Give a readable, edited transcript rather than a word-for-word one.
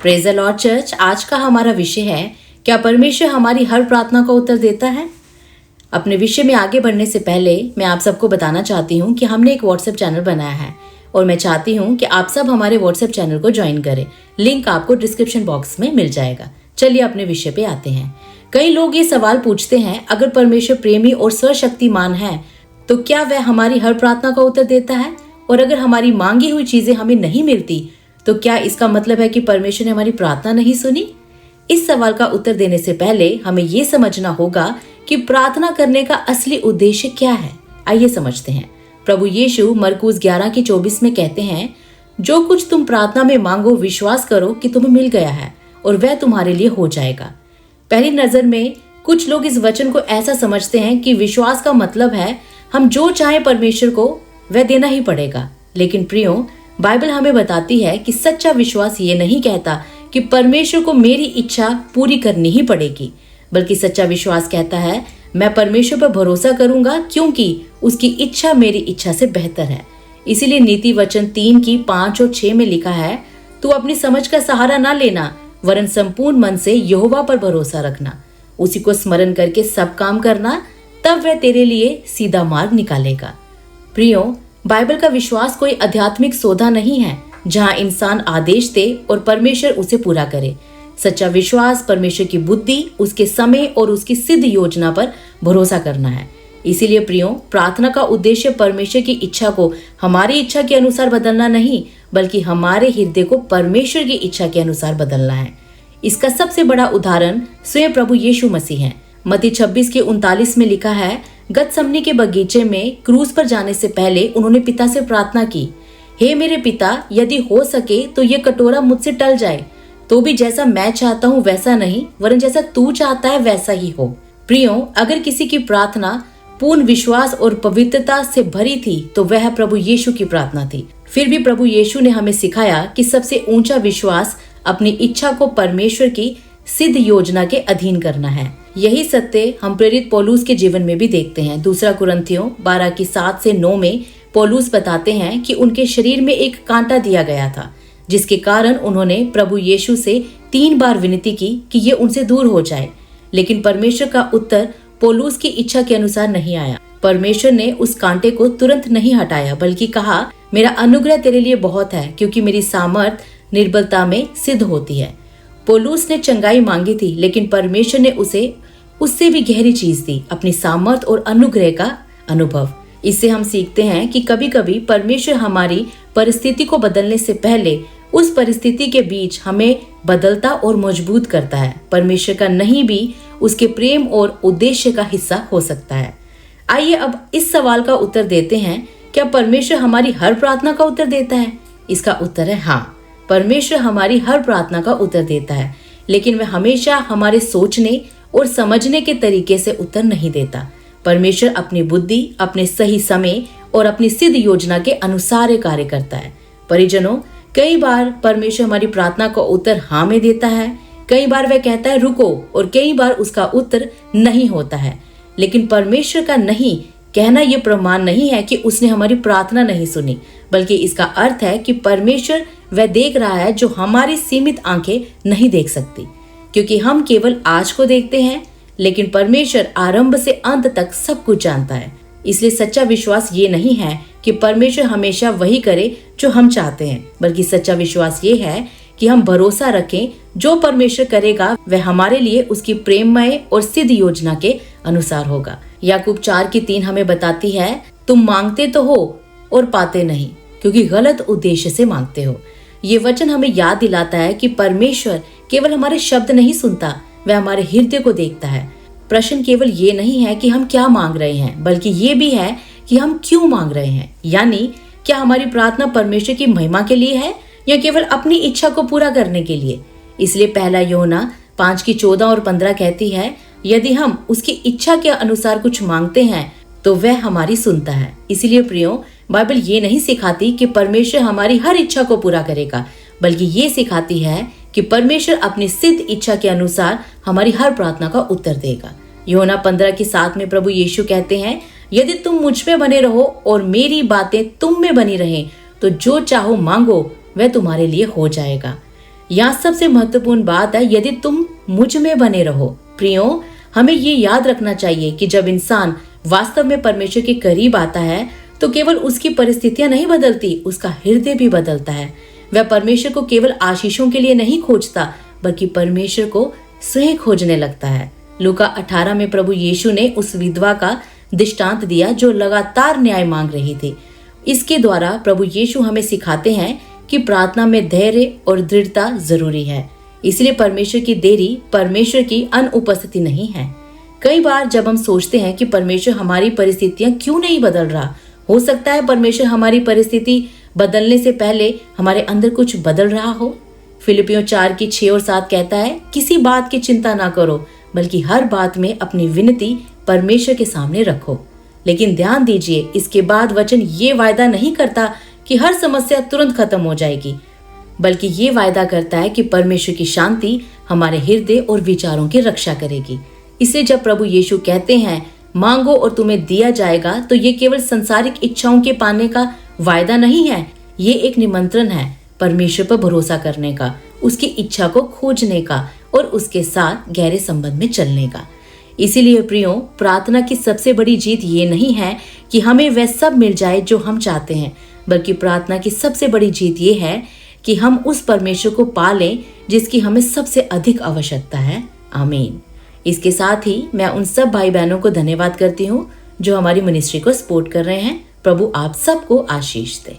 Praise the Lord church. आज का हमारा विषय है, क्या परमेश्वर हमारी हर प्रार्थना का उत्तर देता है। अपने विषय में आगे बढ़ने से पहले मैं आप सबको बताना चाहती हूँ कि हमने एक व्हाट्सएप चैनल बनाया है और मैं चाहती हूँ कि आप सब हमारे व्हाट्सएप चैनल को ज्वाइन करें। लिंक आपको डिस्क्रिप्शन बॉक्स में मिल जाएगा। चलिए अपने विषय पे आते हैं। कई लोग ये सवाल पूछते हैं, अगर परमेश्वर प्रेमी और सर्वशक्तिमान है तो क्या वह हमारी हर प्रार्थना का उत्तर देता है, और अगर हमारी मांगी हुई चीजें हमें नहीं मिलती तो क्या इसका मतलब है कि परमेश्वर ने हमारी प्रार्थना नहीं सुनी। इस सवाल का उत्तर देने से पहले हमें ये समझना होगा कि प्रार्थना करने का असली उद्देश्य क्या है। आइए समझते हैं। प्रभु यीशु मरकुस 11:24 में कहते हैं, जो कुछ तुम प्रार्थना में मांगो विश्वास करो कि तुम्हें मिल गया है और वह तुम्हारे लिए हो जाएगा। पहली नजर में कुछ लोग इस वचन को ऐसा समझते हैं कि विश्वास का मतलब है हम जो चाहे परमेश्वर को वह देना ही पड़ेगा। लेकिन प्रियो, बाइबल हमें बताती है कि सच्चा विश्वास ये नहीं कहता कि परमेश्वर को मेरी इच्छा पूरी करनी ही पड़ेगी, बल्कि सच्चा विश्वास कहता है मैं परमेश्वर पर भरोसा करूंगा क्योंकि उसकी इच्छा मेरी इच्छा से बेहतर है। इसीलिए नीति वचन 3:5 और 6 में लिखा है, तू अपनी समझ का सहारा ना लेना, वरन संपूर्ण मन से यहोवा पर भरोसा रखना, उसी को स्मरण करके सब काम करना, तब वह तेरे लिए सीधा मार्ग निकालेगा। प्रियो, बाइबल का विश्वास कोई आध्यात्मिक सौदा नहीं है जहां इंसान आदेश दे और परमेश्वर उसे पूरा करे। सच्चा विश्वास परमेश्वर की बुद्धि, उसके समय और उसकी सिद्ध योजना पर भरोसा करना है। इसीलिए प्रियो, प्रार्थना का उद्देश्य परमेश्वर की इच्छा को हमारी इच्छा के अनुसार बदलना नहीं, बल्कि हमारे हृदय को परमेश्वर की इच्छा के अनुसार बदलना है। इसका सबसे बड़ा उदाहरण स्वयं प्रभु यीशु मसीह है। मत्ती 26:39 में लिखा है, गतसमनी के बगीचे में क्रूस पर जाने से पहले उन्होंने पिता से प्रार्थना की, हे मेरे पिता, यदि हो सके तो ये कटोरा मुझसे टल जाए, तो भी जैसा मैं चाहता हूँ वैसा नहीं, वरन जैसा तू चाहता है वैसा ही हो। प्रियो, अगर किसी की प्रार्थना पूर्ण विश्वास और पवित्रता से भरी थी तो वह प्रभु यीशु की प्रार्थना थी। फिर भी प्रभु यीशु ने हमें सिखाया कि सबसे ऊंचा विश्वास अपनी इच्छा को परमेश्वर की सिद्ध योजना के अधीन करना है। यही सत्य हम प्रेरित पौलुस के जीवन में भी देखते हैं। दूसरा कुरिन्थियों 12:7-9 में पौलुस बताते हैं कि उनके शरीर में एक कांटा दिया गया था, जिसके कारण उन्होंने प्रभु यीशु से 3 बार विनती की कि ये उनसे दूर हो जाए। लेकिन परमेश्वर का उत्तर पौलुस की इच्छा के अनुसार नहीं आया। परमेश्वर ने उस कांटे को तुरंत नहीं हटाया, बल्कि कहा, मेरा अनुग्रह तेरे लिए बहुत है, क्योंकि मेरी सामर्थ निर्बलता में सिद्ध होती है। पौलुस ने चंगाई मांगी थी, लेकिन परमेश्वर ने उसे उससे भी गहरी चीज दी, अपनी सामर्थ और अनुग्रह का अनुभव। इससे हम सीखते हैं कि कभी कभी परमेश्वर हमारी परिस्थिति को बदलने से पहले उस परिस्थिति के बीच हमें बदलता और मजबूत करता है। परमेश्वर का नहीं भी उसके प्रेम और उद्देश्य का हिस्सा हो सकता है। आइए अब इस सवाल का उत्तर देते हैं, क्या परमेश्वर हमारी हर प्रार्थना का उत्तर देता है। इसका उत्तर है हाँ, परमेश्वर हमारी हर प्रार्थना का उत्तर देता है, लेकिन वह हमेशा हमारे सोचने और समझने के तरीके से उत्तर नहीं देता। परमेश्वर अपनी बुद्धि, अपने सही समय और अपनी सिद्ध योजना के अनुसार कार्य करता है। परिजनों, कई बार परमेश्वर हमारी प्रार्थना का उत्तर हाँ में देता है, कई बार वह कहता है रुको, और कई बार उसका उत्तर नहीं होता है। लेकिन परमेश्वर का नहीं कहना यह प्रमाण नहीं है कि उसने हमारी प्रार्थना नहीं सुनी, बल्कि इसका अर्थ है कि परमेश्वर वह देख रहा है जो हमारी सीमित आंखें नहीं देख सकती, क्योंकि हम केवल आज को देखते हैं, लेकिन परमेश्वर आरंभ से अंत तक सब कुछ जानता है। इसलिए सच्चा विश्वास ये नहीं है कि परमेश्वर हमेशा वही करे जो हम चाहते हैं, बल्कि सच्चा विश्वास ये है कि हम भरोसा रखें जो परमेश्वर करेगा वह हमारे लिए उसकी प्रेममय और सिद्ध योजना के अनुसार होगा। याकूब 4:3 हमें बताती है, तुम मांगते तो हो और पाते नहीं, क्योंकि गलत उद्देश्य से मांगते हो। ये वचन हमें याद दिलाता है कि परमेश्वर केवल हमारे शब्द नहीं सुनता, वह हमारे हृदय को देखता है। प्रश्न केवल ये नहीं है कि हम क्या मांग रहे हैं, बल्कि ये भी है कि हम क्यों मांग रहे हैं। यानी क्या हमारी प्रार्थना परमेश्वर की महिमा के लिए है या केवल अपनी इच्छा को पूरा करने के लिए। इसलिए पहला यूहन्ना 5:14 और 15 कहती है, यदि हम उसकी इच्छा के अनुसार कुछ मांगते हैं तो वह हमारी सुनता है। इसीलिए प्रियो, बाइबल ये नहीं सिखाती कि परमेश्वर हमारी हर इच्छा को पूरा करेगा, बल्कि ये सिखाती है कि परमेश्वर अपनी सिद्ध इच्छा के अनुसार हमारी हर प्रार्थना का उत्तर देगा। यूहन्ना 15:7 में प्रभु यीशु कहते हैं, यदि तुम मुझ में बने रहो और मेरी बातें तुम में बनी रहें तो जो चाहो मांगो वह तुम्हारे लिए हो जाएगा। यहाँ सबसे महत्वपूर्ण बात है, यदि तुम मुझ में बने रहो। प्रियो, हमें ये याद रखना चाहिए कि जब इंसान वास्तव में परमेश्वर के करीब आता है तो केवल उसकी परिस्थितियां नहीं बदलती, उसका हृदय भी बदलता है। वह परमेश्वर को केवल आशीषों के लिए नहीं खोजता, बल्कि परमेश्वर को स्वयं खोजने लगता है। लूका 18 में प्रभु यीशु ने उस विधवा का दृष्टांत दिया जो लगातार न्याय मांग रही थी। इसके द्वारा प्रभु यीशु हमें सिखाते हैं कि प्रार्थना में धैर्य और दृढ़ता जरूरी है। इसलिए परमेश्वर की देरी परमेश्वर की अनुपस्थिति नहीं है। कई बार जब हम सोचते हैं कि परमेश्वर हमारी परिस्थितियां क्यों नहीं बदल रहा, हो सकता है परमेश्वर हमारी परिस्थिति बदलने से पहले हमारे अंदर कुछ बदल रहा हो। फिलिपियों 4:6-7 कहता है, किसी बात की चिंता ना करो, बल्कि हर बात में अपनी विनती परमेश्वर के सामने रखो। लेकिन ध्यान दीजिए, इसके बाद वचन ये वायदा नहीं करता कि हर समस्या तुरंत खत्म हो जाएगी, बल्कि ये वायदा करता है कि परमेश्वर की शांति हमारे हृदय और विचारों की रक्षा करेगी। इसलिए जब प्रभु यीशु कहते हैं मांगो और तुम्हें दिया जाएगा, तो ये केवल संसारिक इच्छाओं के पाने का वायदा नहीं है, ये एक निमंत्रण है परमेश्वर पर भरोसा करने का, उसकी इच्छा को खोजने का और उसके साथ गहरे संबंध में चलने का। इसीलिए प्रियो, प्रार्थना की सबसे बड़ी जीत ये नहीं है कि हमें वह सब मिल जाए जो हम चाहते हैं, बल्कि प्रार्थना की सबसे बड़ी जीत ये है कि हम उस परमेश्वर को पा लें जिसकी हमें सबसे अधिक आवश्यकता है। आमीन। इसके साथ ही मैं उन सब भाई बहनों को धन्यवाद करती हूँ जो हमारी मिनिस्ट्री को सपोर्ट कर रहे हैं। प्रभु आप सबको आशीष दे।